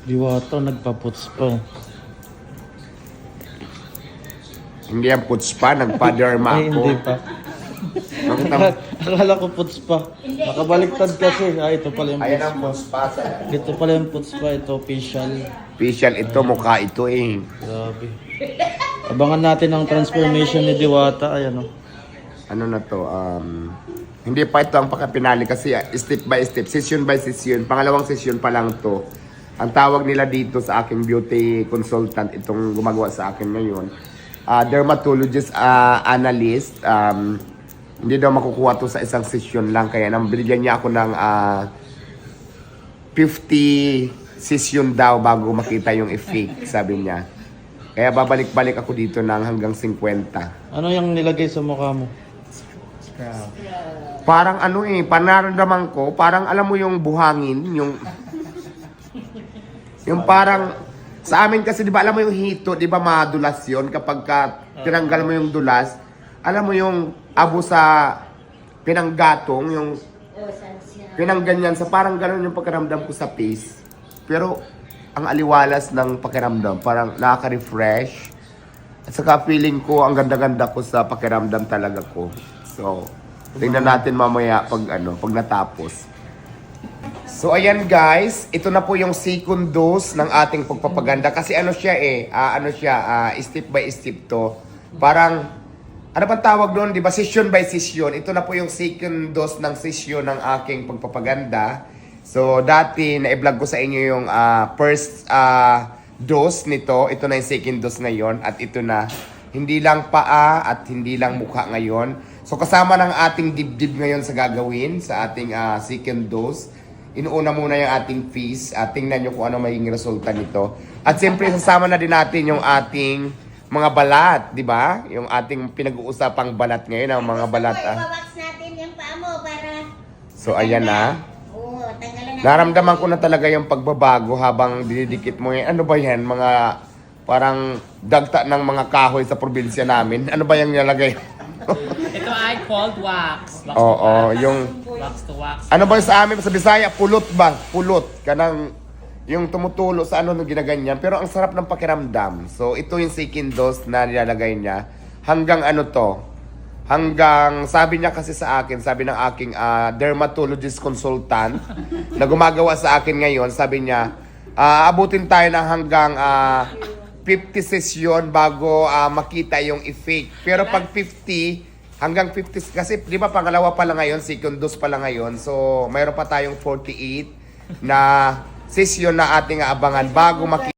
Diwata, nagpaputs pa. Hindi yan puts pa, nagpa-derma Ay, ako. hindi pa. Bakit ang- Akala ko puts pa. Nakabaliktad kasi. Ito pala yung Ayan puts ang pa. puts pa. Ito pala yung puts pa. Ito official. Official ito, mukha ito eh. Grabe. Abangan natin ang transformation ni Diwata. Ayan o. Ano na to, hindi pa ito ang pakapinali kasi step by step, session by session, pangalawang session pa lang to. Ang tawag nila dito sa aking beauty consultant, itong gumagawa sa akin ngayon, dermatologist, analyst, hindi daw makukuha to sa isang session lang, kaya nang binigyan niya ako ng 50 session daw bago makita yung effect, sabi niya. Kaya babalik-balik ako dito ng hanggang 50. Ano yung nilagay sa mukha mo? Parang ano eh, panaramdaman ko, parang alam mo yung buhangin, yung parang, sa amin kasi di ba alam mo yung hito, di ba madulas yun kapag tinanggal mo yung dulas, alam mo yung abo sa pinanggatong, yung pinangganyan, sa parang gano'n yung pakiramdam ko sa face. Pero ang aliwalas ng pakiramdam, parang nakaka-refresh. At saka feeling ko, ang ganda-ganda ko sa pakiramdam talaga ko. So, tingnan natin mamaya pag natapos. So, ayan guys, ito na po yung second dose ng ating pagpapaganda. Kasi ano siya step by step to. Parang, ano bang tawag doon? Di ba? Session by session. Ito na po yung second dose ng session ng aking pagpapaganda. So, dati, na-vlog ko sa inyo yung first dose nito. Ito na yung second dose ngayon. At ito na, hindi lang paa at hindi lang mukha ngayon. So, kasama ng ating dibdib ngayon sa gagawin sa ating second dose. Inuuna muna yung ating face. Tingnan nyo kung ano magiging resulta nito. At siyempre, sasama na din natin yung ating mga balat, di ba? Yung ating pinag-uusapang balat ngayon, ang mga balat. Iwawax natin yung paa mo para... So, ayan na. Oo, tanggalan natin. Naramdaman ko na talaga yung pagbabago habang dinidikit mo yan. Ano ba yan? Mga parang dagta ng mga kahoy sa probinsya namin. Ano ba yung nilagay? Ito ay cold wax. Wax to Oo, wax. yung... Wax to wax. Ano ba sa amin sa Bisaya? Pulot ba? Pulot. Kanang yung tumutulo sa ano nung ginaganyan. Pero ang sarap ng pakiramdam. So, ito yung second dose na nilalagay niya. Hanggang ano to? Hanggang, sabi niya kasi sa akin, sabi ng aking dermatologist consultant na gumagawa sa akin ngayon, sabi niya, abutin tayo ng hanggang 50 session bago makita yung effect. Pero pag 50, hanggang 50, kasi di ba pangalawa pa lang ngayon, second dose pa lang ngayon, so mayroon pa tayong 48 na session na ating abangan bago makita